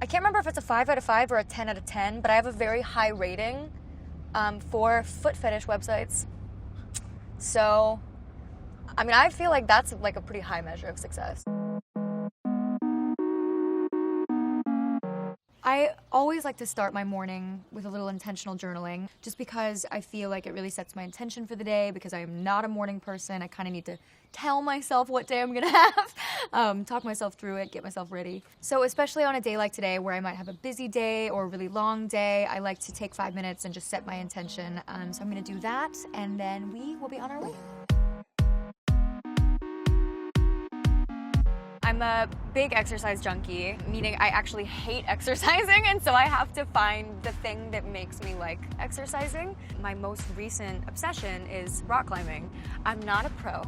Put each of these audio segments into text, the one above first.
I can't remember if it's a 5 out of 5 or a 10 out of 10, but I have a very high rating for foot fetish websites. So, I mean, I feel like that's like a pretty high measure of success. I always like to start my morning with a little intentional journaling, just because I feel like it really sets my intention for the day, because I am not a morning person. I kind of need to tell myself what day I'm gonna have, talk myself through it, get myself ready. So especially on a day like today where I might have a busy day or a really long day, I like to take 5 minutes and just set my intention. So I'm gonna do that, and then we will be on our way. I'm a big exercise junkie, meaning I actually hate exercising, and so I have to find the thing that makes me like exercising. My most recent obsession is rock climbing. I'm not a pro.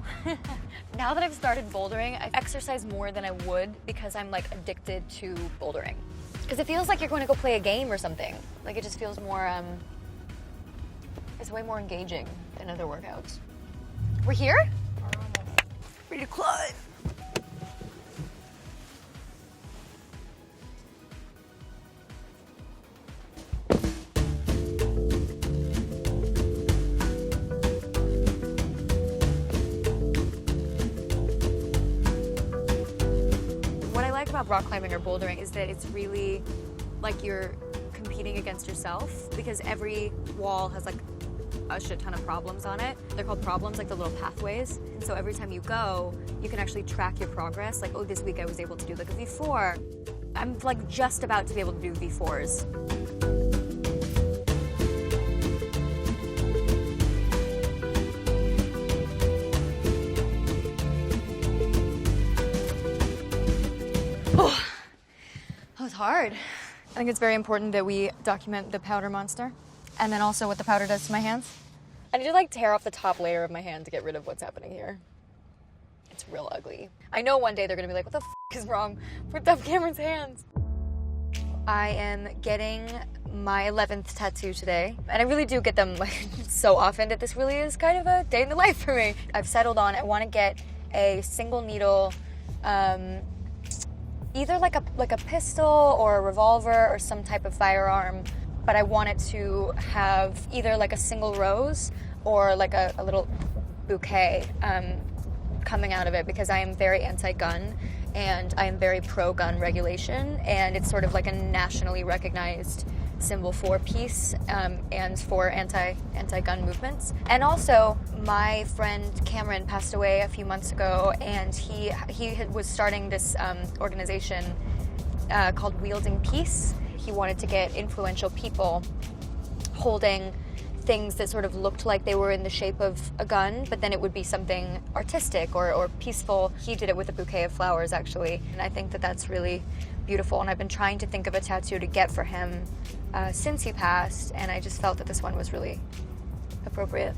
Now that I've started bouldering, I exercise more than I would because I'm like addicted to bouldering. Because it feels like you're going to go play a game or something. Like it just feels more, it's way more engaging than other workouts. We're here? Ready to climb. About rock climbing or bouldering is that it's really like you're competing against yourself, because every wall has like a shit ton of problems on it. They're called problems, like the little pathways. And so every time you go, you can actually track your progress. Like, oh, this week I was able to do like a V4. I'm like just about to be able to do V4s. Oh, that was hard. I think it's very important that we document the powder monster, and then also what the powder does to my hands. I need to like tear off the top layer of my hand to get rid of what's happening here. It's real ugly. I know one day they're gonna be like, what the f is wrong with Dove Cameron's hands? I am getting my 11th tattoo today, and I really do get them like so often that this really is kind of a day in the life for me. I've settled on, I want to get a single needle, either like a pistol or a revolver or some type of firearm, but I want it to have either like a single rose or like a little bouquet coming out of it, because I am very anti-gun and I am very pro-gun regulation, and it's sort of like a nationally recognized symbol for peace and for anti-gun movements. And also, my friend Cameron passed away a few months ago, and he was starting this organization called Wielding Peace. He wanted to get influential people holding things that sort of looked like they were in the shape of a gun, but then it would be something artistic or peaceful. He did it with a bouquet of flowers, actually, and I think that that's really beautiful, and I've been trying to think of a tattoo to get for him since he passed, and I just felt that this one was really appropriate.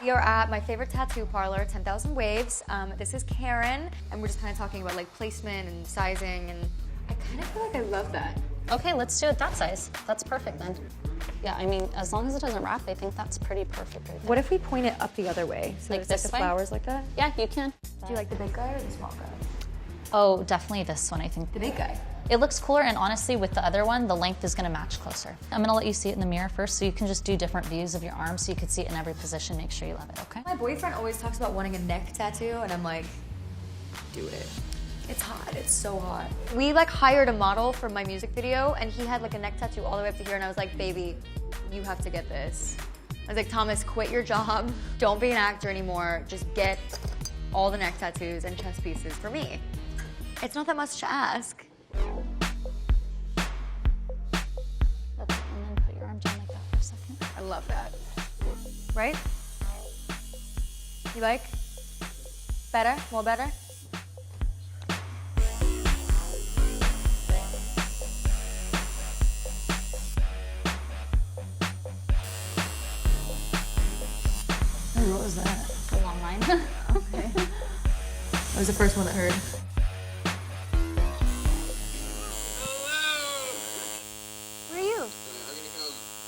We are at my favorite tattoo parlor, 10,000 Waves. This is Karen, and we're just kind of talking about like placement and sizing, and I kind of feel like I love that. Okay, let's do it that size. That's perfect then. Yeah, I mean, as long as it doesn't wrap, I think that's pretty perfect right there. What if we point it up the other way? So like this like the way? flowers like that? Yeah, you can. Do you like the big guy or the small guy? Oh, definitely this one, I think. The big guy. It looks cooler, and honestly, with the other one, the length is gonna match closer. I'm gonna let you see it in the mirror first, so you can just do different views of your arm, so you can see it in every position. Make sure you love it, okay? My boyfriend always talks about wanting a neck tattoo, and I'm like, do it. It's hot, it's so hot. We like hired a model for my music video, and he had like a neck tattoo all the way up to here, and I was like, baby, you have to get this. I was like, Thomas, quit your job. Don't be an actor anymore. Just get all the neck tattoos and chest pieces for me. It's not that much to ask. And then put your arm down like that for a second. I love that. Right? You like? Better? More better? What was that? A long line. Okay. That was the first one that heard. Where are you?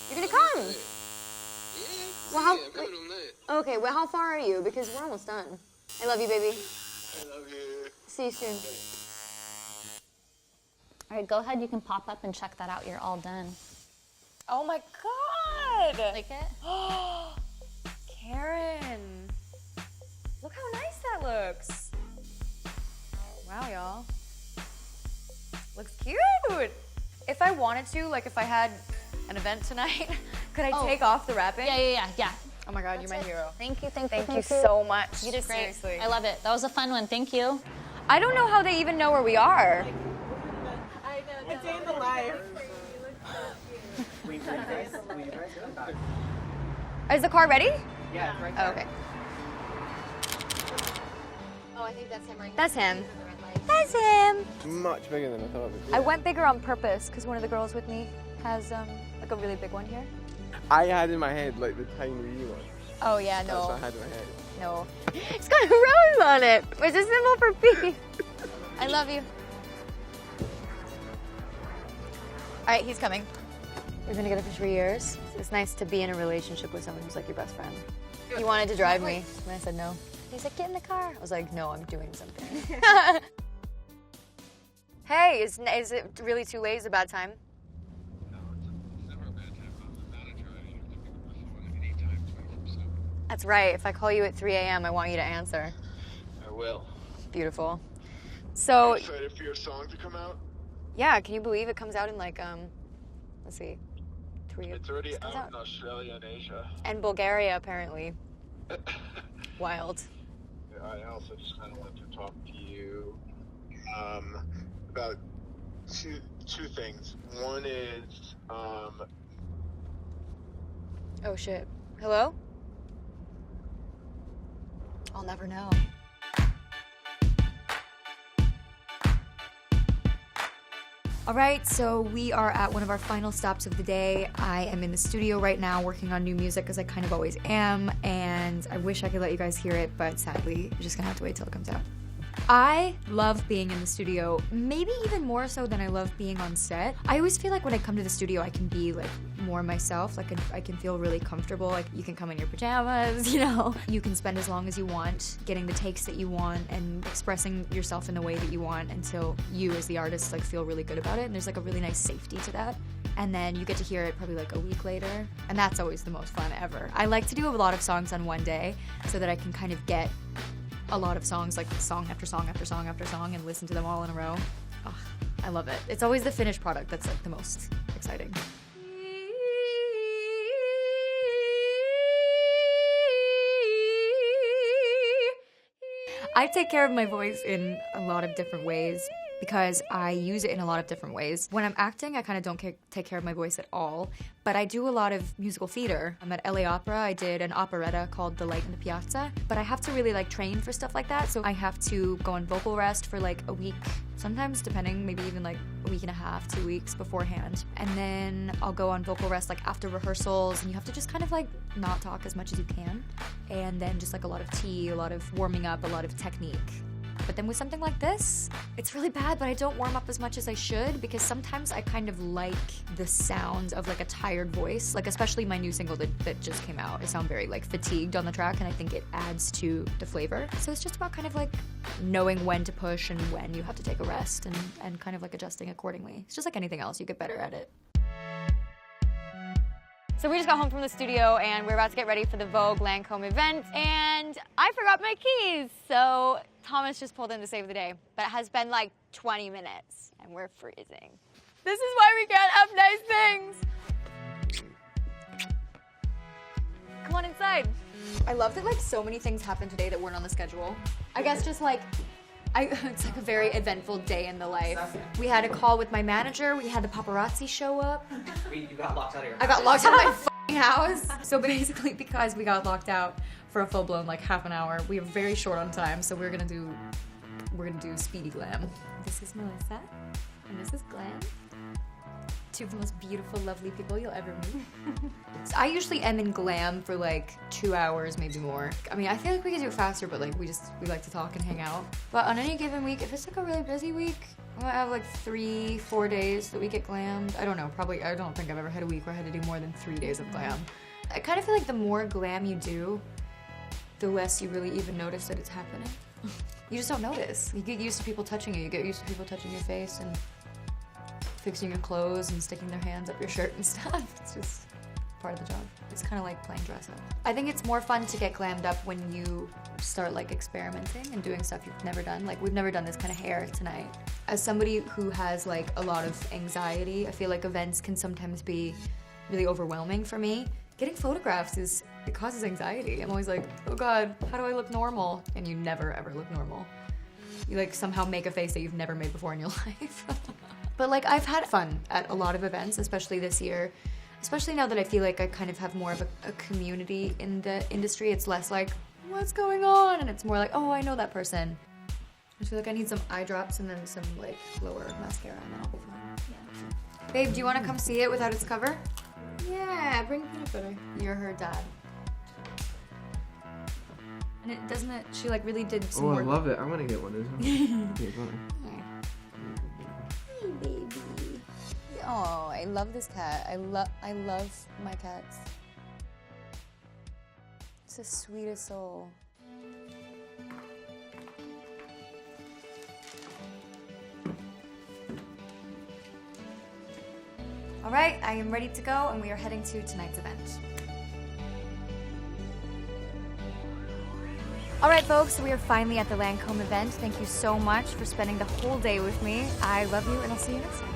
You're gonna come? Yeah. Well, how? Okay, well, how far are you? Because we're almost done. I love you, baby. I love you. See you soon. All right, go ahead. You can pop up and check that out. You're all done. Oh my God! Like it? Karen, look how nice that looks. Wow, y'all. Looks cute. If I wanted to, like if I had an event tonight, could I take off the wrapping? Yeah. Oh my God, you're my hero. Thank you Thank you so much. You did great. Seriously. I love it. That was a fun one. Thank you. I don't know how they even know where we are. A day in the life. Is the car ready? Yeah, it's right Oh, okay. Oh, I think that's him right That's him. That's him. Much bigger than I thought it would be. I went bigger on purpose because one of the girls with me has like a really big one here. I had in my head like the tiny wee one. Oh yeah, That's no. what I had in my head. No. It's got a rose on it. It's a symbol for peace. I love you. All right, he's coming. We've been together for 3 years. It's nice to be in a relationship with someone who's like your best friend. He wanted to drive me, and I said no. He's like, get in the car. I was like, no, I'm doing something. Hey, is it really too late? Is it a bad time? No, it's never a bad time. I'm the manager. I have to pick up my phone anytime, 24/7. That's right. If I call you at 3 a.m., I want you to answer. I will. Beautiful. So, Excited for your song to come out? yeah, can you believe it comes out in like, let's see, 3 It's already comes out in Australia and Asia. and Bulgaria, apparently. Wild. I also just kind of wanted to talk to you about two things. One is Oh shit. Hello? I'll never know. All right, so we are at one of our final stops of the day. I am in the studio right now working on new music, as I kind of always am, and I wish I could let you guys hear it, but sadly, you're just gonna have to wait till it comes out. I love being in the studio, maybe even more so than I love being on set. I always feel like when I come to the studio, I can be like more myself. Like I can feel really comfortable. Like you can come in your pajamas, you know. You can spend as long as you want getting the takes that you want and expressing yourself in the way that you want until you as the artist like feel really good about it. And there's like a really nice safety to that. And then you get to hear it probably like a week later. And that's always the most fun ever. I like to do a lot of songs on one day so that I can kind of get a lot of songs, like song after song after song after song, and listen to them all in a row. Oh, I love it. It's always the finished product that's like the most exciting. I take care of my voice in a lot of different ways because I use it in a lot of different ways. When I'm acting, I kind of don't take care of my voice at all, but I do a lot of musical theater. I'm at LA Opera. I did an operetta called The Light in the Piazza, but I have to really like train for stuff like that, so I have to go on vocal rest for like a week, sometimes depending, maybe even like a week and a half, 2 weeks beforehand. And then I'll go on vocal rest like after rehearsals, and you have to just kind of like not talk as much as you can. And then just like a lot of tea, a lot of warming up, a lot of technique. But then with something like this, it's really bad, but I don't warm up as much as I should because sometimes I kind of like the sound of like a tired voice, like especially my new single that just came out. I sound very like fatigued on the track, and I think it adds to the flavor. So it's just about kind of like knowing when to push and when you have to take a rest and kind of like adjusting accordingly. It's just like anything else, you get better at it. So we just got home from the studio and we're about to get ready for the Vogue Lancome event, and I forgot my keys. So Thomas just pulled in to save the day, but it has been like 20 minutes and we're freezing. This is why we can't have nice things. Come on inside. I love that like so many things happened today that weren't on the schedule. I guess just like, it's like a very eventful day in the life. We had a call with my manager. We had the paparazzi show up. You got locked out of your house. I got locked out of my f***ing house. So basically, because we got locked out for a full-blown like half an hour, we are very short on time. So we're gonna do speedy glam. This is Melissa, and this is Glam. Two of the most beautiful, lovely people you'll ever meet. So I usually am in glam for like 2 hours, maybe more. I mean, I feel like we could do it faster, but like we like to talk and hang out. But on any given week, if it's like a really busy week, I might have like 3-4 days that we get glammed. I don't know, probably, I don't think I've ever had a week where I had to do more than 3 days of glam. I kind of feel like the more glam you do, the less you really even notice that it's happening. You just don't notice. You get used to people touching you. You get used to people touching your face and fixing your clothes and sticking their hands up your shirt and stuff. It's just part of the job. It's kind of like playing dress up. I think it's more fun to get glammed up when you start like experimenting and doing stuff you've never done. Like we've never done this kind of hair tonight. As somebody who has like a lot of anxiety, I feel like events can sometimes be really overwhelming for me. Getting photographs it causes anxiety. I'm always like, oh God, how do I look normal? And you never ever look normal. You like somehow make a face that you've never made before in your life. But like I've had fun at a lot of events, especially this year. Especially now that I feel like I kind of have more of a community in the industry. It's less like, what's going on? And it's more like, oh, I know that person. I feel like I need some eye drops and then some like lower mascara and then I'll be fine. Yeah. Babe, do you want to come see it without its cover? Yeah, bring peanut butter. You're her dad. And it doesn't it, she like really did some Oh, I work. love it. I want to get one as well. Okay, go on. Hey, baby. Oh, I love this cat. I love my cats. It's the sweetest soul. All right, I am ready to go, and we are heading to tonight's event. All right, folks, we are finally at the Lancome event. Thank you so much for spending the whole day with me. I love you, and I'll see you next time.